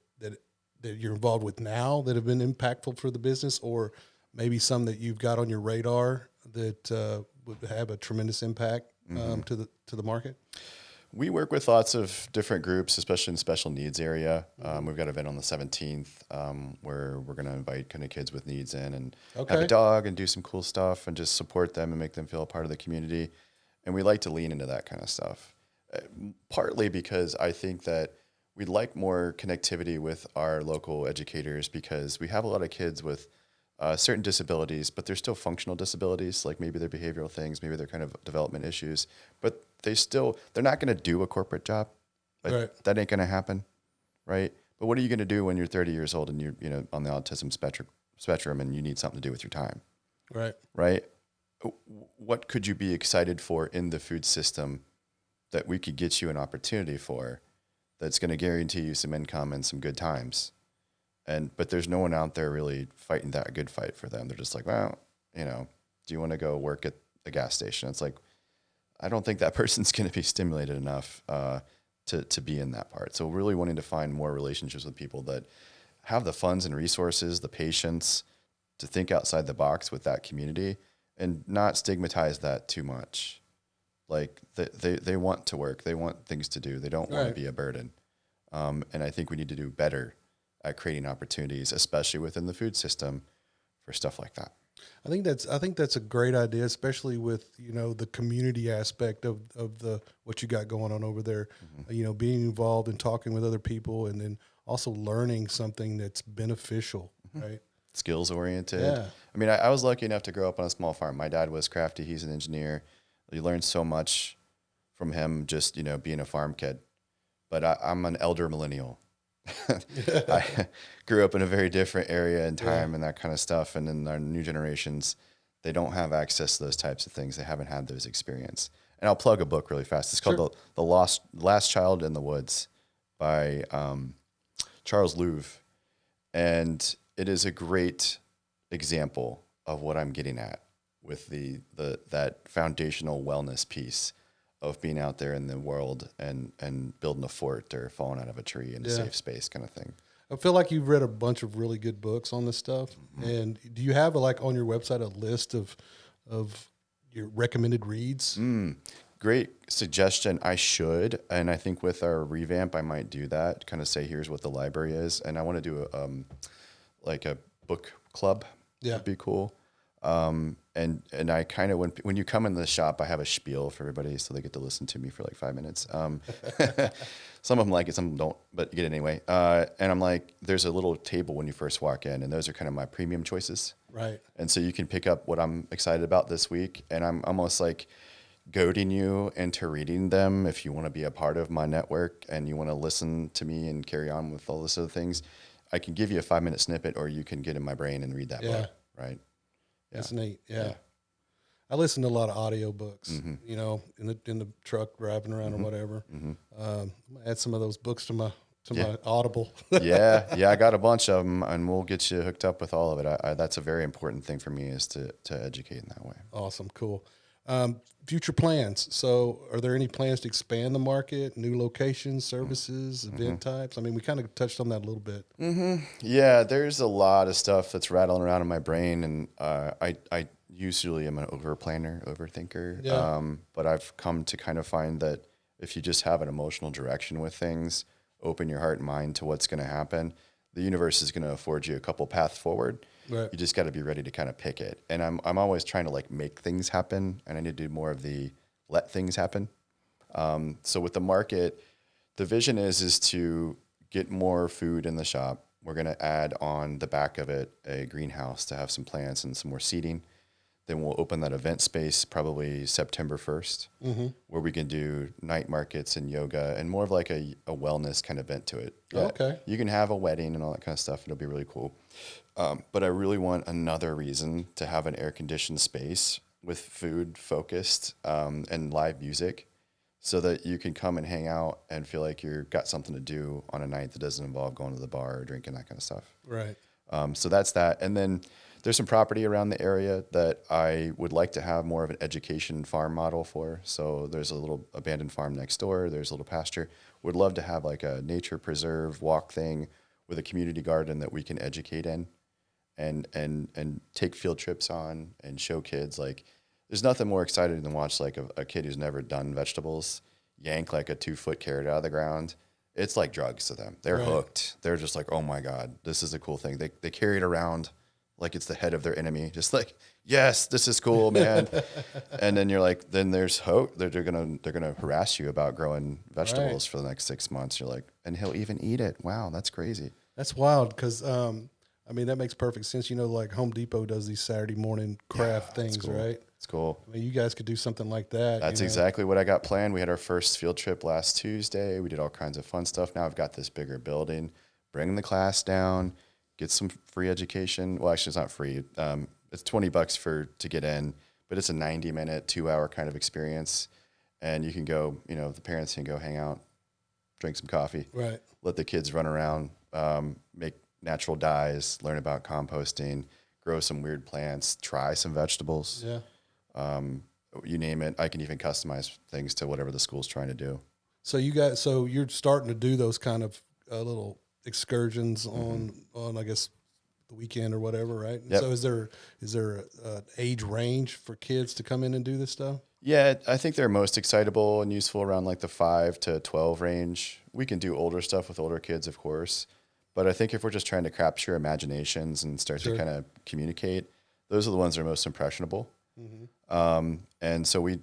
you're involved with now that have been impactful for the business, or maybe some that you've got on your radar that would have a tremendous impact to the market? We work with lots of different groups, especially in the special needs area. We've got an event on the 17th where we're going to invite kind of kids with needs in and have a dog and do some cool stuff and just support them and make them feel a part of the community. And we like to lean into that kind of stuff, partly because I think that we'd like more connectivity with our local educators, because we have a lot of kids with certain disabilities, but they're still functional disabilities, like maybe they're behavioral things, maybe they're kind of development issues, but they're not going to do a corporate job. Like, right. That ain't going to happen, right? But what are you going to do when you're 30 years old and you're on the autism spectrum and you need something to do with your time? Right? What could you be excited for in the food system that we could get you an opportunity for that's going to guarantee you some income and some good times? But there's no one out there really fighting that good fight for them. They're just like, well, do you want to go work at a gas station? It's like, I don't think that person's going to be stimulated enough to be in that part. So really wanting to find more relationships with people that have the funds and resources, the patience to think outside the box with that community and not stigmatize that too much. Like they want to work. They want things to do. They don't want to be a burden. And I think we need to do better at creating opportunities, especially within the food system, for stuff like that. I think that's a great idea, especially with the community aspect of what you got going on over there. Being involved and talking with other people, and then also learning something that's beneficial, right? Skills oriented. Yeah. I mean, I was lucky enough to grow up on a small farm. My dad was crafty. He's an engineer. You learn so much from him just being a farm kid. But I'm an elder millennial. I grew up in a very different area and time and that kind of stuff. And then our new generations, they don't have access to those types of things. They haven't had those experience. And I'll plug a book really fast. It's called The Last Child in the Woods by Charles Louv. And it is a great example of what I'm getting at with that foundational wellness piece of being out there in the world and building a fort or falling out of a tree in a safe space kind of thing. I feel like you've read a bunch of really good books on this stuff. And do you have on your website a list of your recommended reads? Great suggestion. I should. And I think with our revamp, I might do that, kind of say, here's what the library is. And I want to do a book club. Yeah. That'd be cool. And I kind of, when you come in the shop, I have a spiel for everybody so they get to listen to me for like 5 minutes. Some of them like it, some of them don't, but you get it anyway. And I'm like, there's a little table when you first walk in, and those are kind of my premium choices. Right. And so you can pick up what I'm excited about this week, and I'm almost like goading you into reading them if you want to be a part of my network and you want to listen to me and carry on with all this other things. I can give you a 5-minute snippet, or you can get in my brain and read that book, right? That's neat. Yeah. I listen to a lot of audio books, in the truck driving around or whatever. I'm gonna add some of those books to my Audible. yeah. I got a bunch of them, and we'll get you hooked up with all of it. That's a very important thing for me, is to educate in that way. Awesome. Cool. Future plans. So are there any plans to expand the market, new locations, services, event types? I mean, we kind of touched on that a little bit. Yeah, there's a lot of stuff that's rattling around in my brain, and I usually am an overthinker. Yeah. But I've come to kind of find that if you just have an emotional direction with things, open your heart and mind to what's going to happen, the universe is going to afford you a couple paths forward. Right. You just got to be ready to kind of pick it. And I'm always trying to make things happen, and I need to do more of the let things happen. So with the market, the vision is to get more food in the shop. We're going to add on the back of it a greenhouse to have some plants and some more seating. Then we'll open that event space probably September 1st, where we can do night markets and yoga and more of like a wellness kind of event to it. Yeah, Okay. you can have a wedding and all that kind of stuff. It'll be really cool. But I really want another reason to have an air-conditioned space with food focused and live music so that you can come and hang out and feel like you've got something to do on a night that doesn't involve going to the bar or drinking, that kind of stuff. Right. So that's that. And then there's some property around the area that I would like to have more of an education farm model for. So there's a little abandoned farm next door. There's a little pasture. Would love to have like a nature preserve walk thing with a community garden that we can educate in and take field trips on and show kids. Like there's nothing more exciting than watch like a kid who's never done vegetables yank like a 2-foot carrot out of the ground. It's like drugs to them. They're hooked. They're just like, oh my God, this is a cool thing. They carry it around like it's the head of their enemy. Just like, yes, this is cool, man. And then you're like, then there's hope. They're gonna harass you about growing vegetables for the next 6 months. You're like, and he'll even eat it. Wow, that's crazy. That's wild because I mean that makes perfect sense. You know, like Home Depot does these Saturday morning craft things, cool. right? It's cool. I mean, you guys could do something like that. That's exactly what I got planned. We had our first field trip last Tuesday. We did all kinds of fun stuff. Now I've got this bigger building, bring the class down, get some free education. Well, actually, it's not free. It's $20 to get in, but it's a 90-minute, 2-hour kind of experience. And you can go, the parents can go hang out, drink some coffee, right? Let the kids run around, make natural dyes, learn about composting, grow some weird plants, try some vegetables. Yeah. You name it. I can even customize things to whatever the school's trying to do. So you're starting to do those kind of little excursions on I guess the weekend or whatever, right? Yep. So is there an age range for kids to come in and do this stuff? Yeah, I think they're most excitable and useful around like the 5 to 12 range. We can do older stuff with older kids, of course. But I think if we're just trying to capture imaginations and start to kind of communicate, those are the ones that are most impressionable. And so we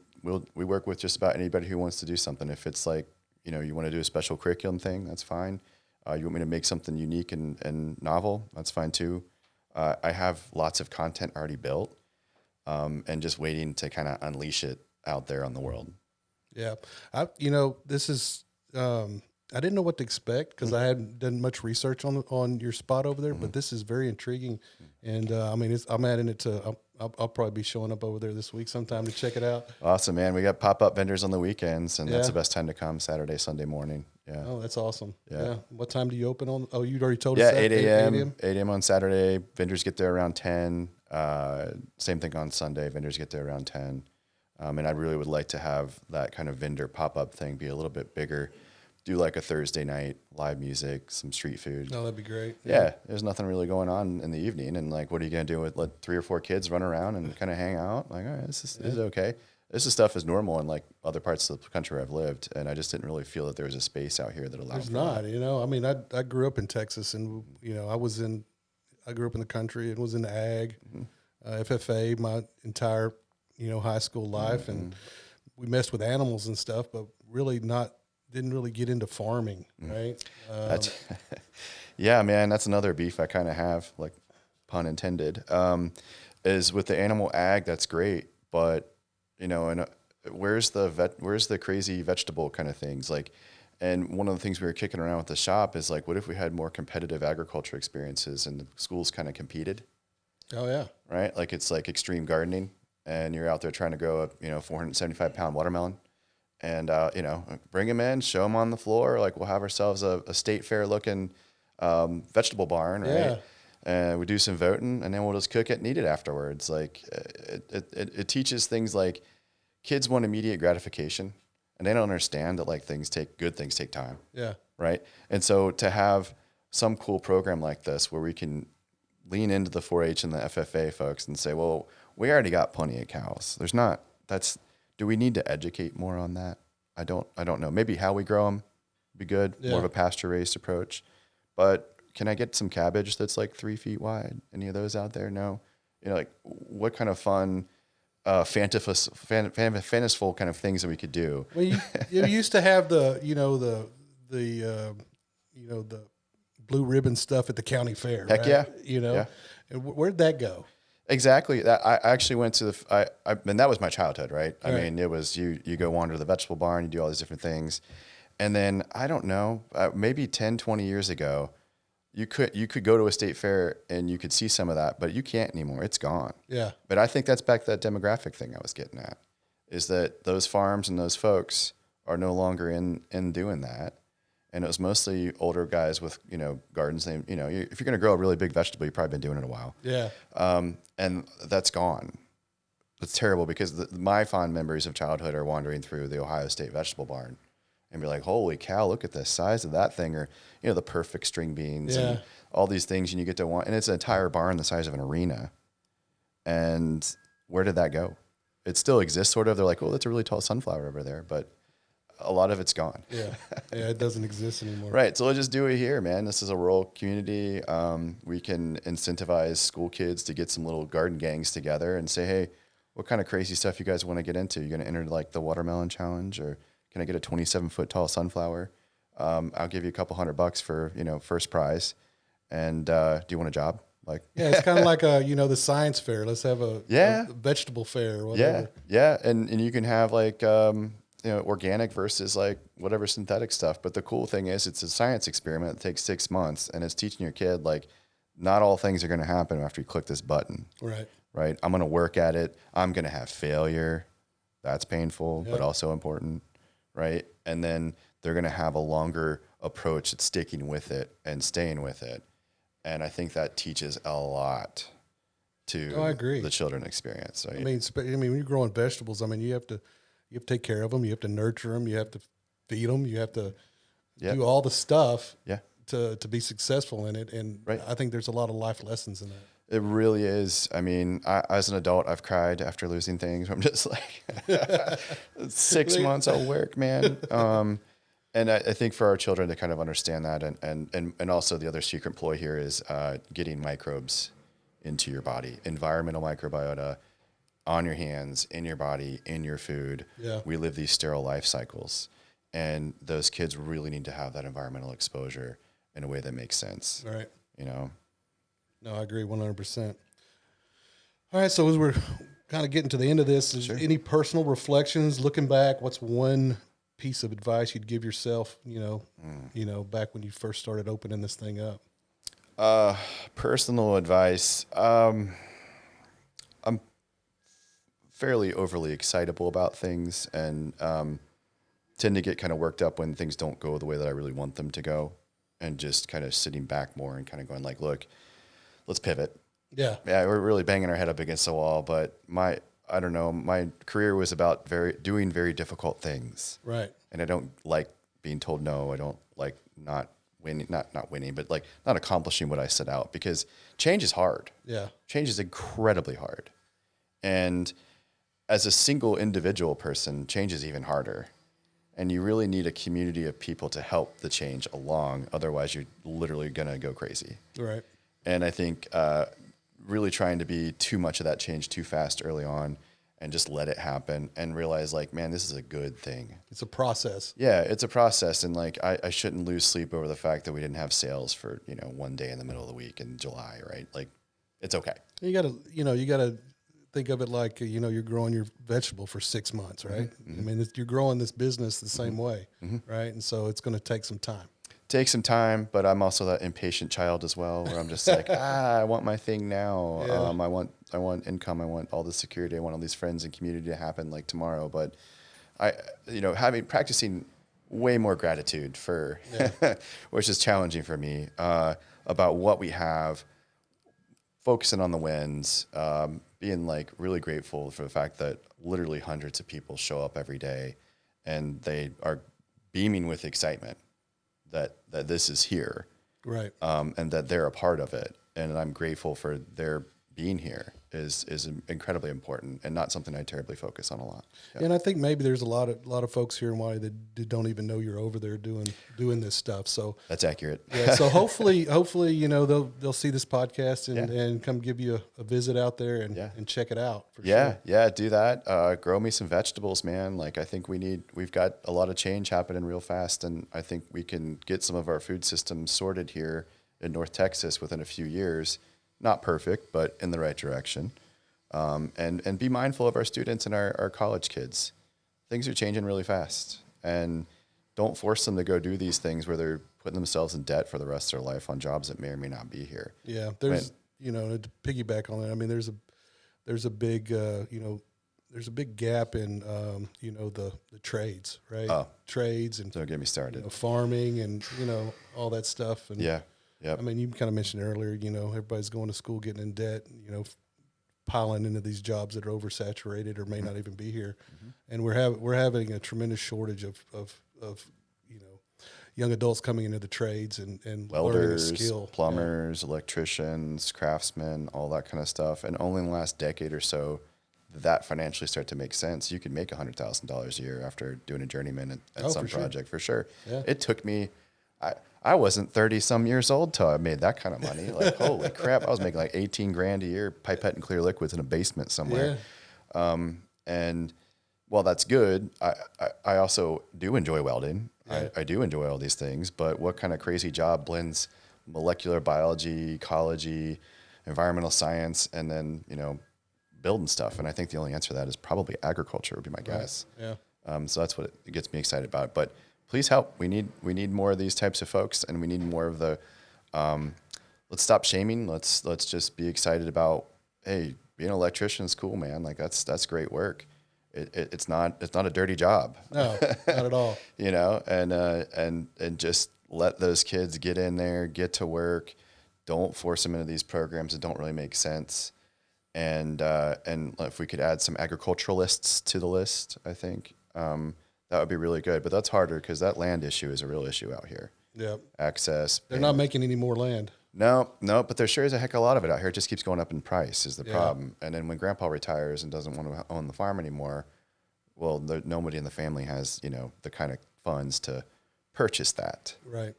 work with just about anybody who wants to do something. If it's like, you want to do a special curriculum thing, that's fine. You want me to make something unique and novel, that's fine too. I have lots of content already built and just waiting to kind of unleash it out there on the world. Yeah. This is, I didn't know what to expect because I hadn't done much research on your spot over there, but this is very intriguing. And I'm adding it to, I'll probably be showing up over there this week sometime to check it out. Awesome, man. We got pop-up vendors on the weekends, and that's the best time to come, Saturday, Sunday morning. Yeah. Oh, that's awesome. Yeah. What time do you open on? Oh, you'd already told us. Yeah, that? 8 a.m. 8 a.m. on Saturday. Vendors get there around 10. Same thing on Sunday. Vendors get there around 10. And I really would like to have that kind of vendor pop-up thing be a little bit bigger. Do like a Thursday night, live music, some street food. Oh, that'd be great. Yeah, there's nothing really going on in the evening. And like, what are you going to do with let 3 or 4 kids run around and kind of hang out? Like, all right, this is okay. This is stuff is normal in like other parts of the country where I've lived. And I just didn't really feel that there was a space out here that allowed There's for not, that. I grew up in Texas and, I grew up in the country and was in ag, FFA my entire, high school life. And we messed with animals and stuff, but really didn't really get into farming, right? Yeah, man, that's another beef I kind of have, like pun intended, is with the animal ag. That's great, but where's the crazy vegetable kind of things like? And one of the things we were kicking around with the shop is like, what if we had more competitive agriculture experiences and the schools kind of competed? Oh yeah, right. Like it's like extreme gardening, and you're out there trying to grow a 475-pound watermelon. And, bring them in, show them on the floor. Like we'll have ourselves a state fair looking vegetable barn, right? Yeah. And we do some voting, and then we'll just cook it and eat it afterwards. Like it teaches things like kids want immediate gratification, and they don't understand that like good things take time. Yeah. Right. And so to have some cool program like this where we can lean into the 4-H and the FFA folks and say, well, we already got plenty of cows. Do we need to educate more on that? I don't know. Maybe how we grow them would be good. Yeah. More of a pasture-raised approach. But can I get some cabbage that's like 3 feet wide? Any of those out there? No. Like what kind of fun fanciful kind of things that we could do. Well, you used to have the blue ribbon stuff at the county fair. Heck right? yeah. And where'd that go? Exactly. That I actually went to and that was my childhood, right? I Right. mean, it was you go wander to the vegetable barn, you do all these different things. And then I don't know, maybe 10, 20 years ago, you could go to a state fair and you could see some of that, but you can't anymore. It's gone. Yeah. But I think that's back to that demographic thing I was getting at, is that those farms and those folks are no longer in doing that. And it was mostly older guys with, gardens. They, if you're going to grow a really big vegetable, you've probably been doing it a while. Yeah. And that's gone. It's terrible because my fond memories of childhood are wandering through the Ohio State vegetable barn and be like, holy cow, look at the size of that thing. Or, the perfect string beans and all these things. And you get to want, and it's an entire barn the size of an arena. And where did that go? It still exists, sort of. They're like, oh, that's a really tall sunflower over there. But a lot of it's gone. Yeah. It doesn't exist anymore. Right. So let's just do it here, man. This is a rural community. We can incentivize school kids to get some little garden gangs together and say, hey, what kind of crazy stuff you guys want to get into? You're going to enter like the watermelon challenge, or can I get a 27-foot tall sunflower? I'll give you a couple $100 for, first prize. And do you want a job? Like, Yeah, it's kind of like the science fair. Let's have a vegetable fair or whatever. Yeah. And you can have like, organic versus like whatever synthetic stuff. But the cool thing is it's a science experiment that takes 6 months, and it's teaching your kid, like, not all things are going to happen after you click this button. Right. I'm going to work at it. I'm going to have failure. That's painful, but also important. Right. And then they're going to have a longer approach at sticking with it and staying with it. And I think that teaches a lot to I agree. the children experience. Right? I mean, when you're growing vegetables, you have to take care of them. You have to nurture them. You have to feed them. You have to do all the stuff to be successful in it. And I think there's a lot of life lessons in that. It really is. I mean, as an adult, I've cried after losing things. I'm just like, 6 months of work, man. And I think for our children to kind of understand that, and also the other secret ploy here is getting microbes into your body, environmental microbiota on your hands, in your body, in your food. Yeah. We live these sterile life cycles, and those kids really need to have that environmental exposure in a way that makes sense. Right. No, I agree 100%. All right, so as we're kind of getting to the end of this, is any personal reflections, looking back, what's one piece of advice you'd give yourself, back when you first started opening this thing up? Personal advice. I'm fairly overly excitable about things, and tend to get kind of worked up when things don't go the way that I really want them to go, and just kind of sitting back more and kind of going like, look, let's pivot. Yeah, we're really banging our head up against the wall, but my career was about doing very difficult things. Right. And I don't like being told no. I don't like not winning, not winning, but like not accomplishing what I set out, because change is hard. Yeah. Change is incredibly hard. And as a single individual person, change is even harder. And you really need a community of people to help the change along. Otherwise, you're literally going to go crazy. Right. And I think really trying to be too much of that change too fast early on, and just let it happen and realize, like, man, this is a good thing. It's a process. Yeah, it's a process. And like, I shouldn't lose sleep over the fact that we didn't have sales for, one day in the middle of the week in July, right? Like, it's okay. You gotta think of it like, you're growing your vegetable for 6 months, right? Mm-hmm. I mean, you're growing this business the same way, right? And so it's going to take some time. Take some time, but I'm also that impatient child as well, where I'm just like, I want my thing now. Yeah. I want income. I want all the security. I want all these friends and community to happen like tomorrow. But practicing way more gratitude for, which is challenging for me, about what we have, focusing on the wins, being like really grateful for the fact that literally hundreds of people show up every day, and they are beaming with excitement that this is here, right? And that they're a part of it, and I'm grateful for their being here. is incredibly important and not something I terribly focus on a lot. Yeah. And I think maybe there's a lot of folks here in Wylie that don't even know you're over there doing this stuff. So that's accurate. Yeah. So hopefully, they'll see this podcast and come give you a visit out there and check it out. For sure. Yeah. Do that. Grow me some vegetables, man. Like I think we've got a lot of change happening real fast, and I think we can get some of our food systems sorted here in North Texas within a few years. Not perfect, but in the right direction. And be mindful of our students and our college kids. Things are changing really fast, and don't force them to go do these things where they're putting themselves in debt for the rest of their life on jobs that may or may not be here. Yeah, there's to piggyback on that. I mean, there's a big there's a big gap in the trades, right? Oh, trades and don't get me started. Farming and all that stuff. And yeah. I mean, you kind of mentioned earlier, everybody's going to school, getting in debt, piling into these jobs that are oversaturated or may not even be here. Mm-hmm. And we're having a tremendous shortage of young adults coming into the trades and welders, learning a skill. Plumbers, electricians, craftsmen, all that kind of stuff. And only in the last decade or so that financially start to make sense. You could make $100,000 a year after doing a journeyman at some project for sure. Yeah. It took me, I wasn't 30 some years old till I made that kind of money. Like, holy crap. I was making like 18 grand a year, pipette and clear liquids in a basement somewhere. Yeah. And while that's good, I also do enjoy welding. Yeah. I do enjoy all these things, but what kind of crazy job blends molecular biology, ecology, environmental science, and then, building stuff? And I think the only answer to that is probably agriculture would be my guess. Yeah. So that's what it gets me excited about. But please help. We need more of these types of folks, and we need more of the. Let's stop shaming. Let's just be excited about. Hey, being an electrician is cool, man. Like that's great work. It's not a dirty job. No, not at all. And just let those kids get in there, get to work. Don't force them into these programs that don't really make sense. And if we could add some agriculturalists to the list, I think. That would be really good, but that's harder because that land issue is a real issue out here. Yeah. Access. They're not making any more land. No, but there sure is a heck of a lot of it out here. It just keeps going up in price is the problem. And then when grandpa retires and doesn't want to own the farm anymore, well, nobody in the family has, the kind of funds to purchase that. Right.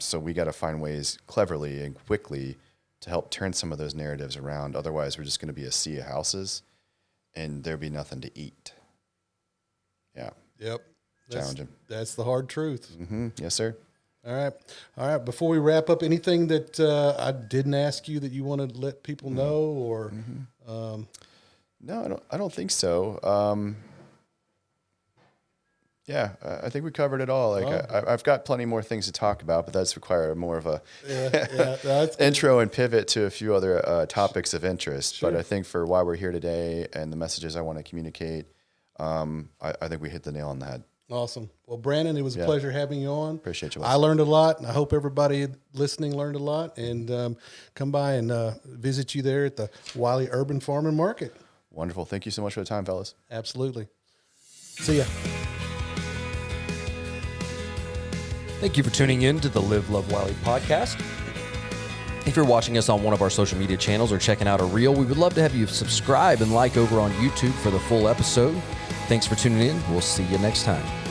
So we got to find ways cleverly and quickly to help turn some of those narratives around. Otherwise, we're just going to be a sea of houses and there'll be nothing to eat. Yeah. Yep. Challenging. That's the hard truth. Mm-hmm. Yes, sir. All right. Before we wrap up, anything that I didn't ask you that you want to let people know, or? Mm-hmm. No, I don't think so. Yeah, I think we covered it all. Like I've got plenty more things to talk about, but that's require more of a intro and pivot to a few other topics of interest. Sure. But I think for why we're here today and the messages I want to communicate, I think we hit the nail on the head. Awesome. Well, Brandon, it was a pleasure having you on. Appreciate you. I learned a lot, and I hope everybody listening learned a lot. And come by and visit you there at the Wylie Urban Farm Market. Wonderful. Thank you so much for the time, fellas. Absolutely. See ya. Thank you for tuning in to the Live, Love, Wylie podcast. If you're watching us on one of our social media channels or checking out a reel, we would love to have you subscribe and like over on YouTube for the full episode. Thanks for tuning in. We'll see you next time.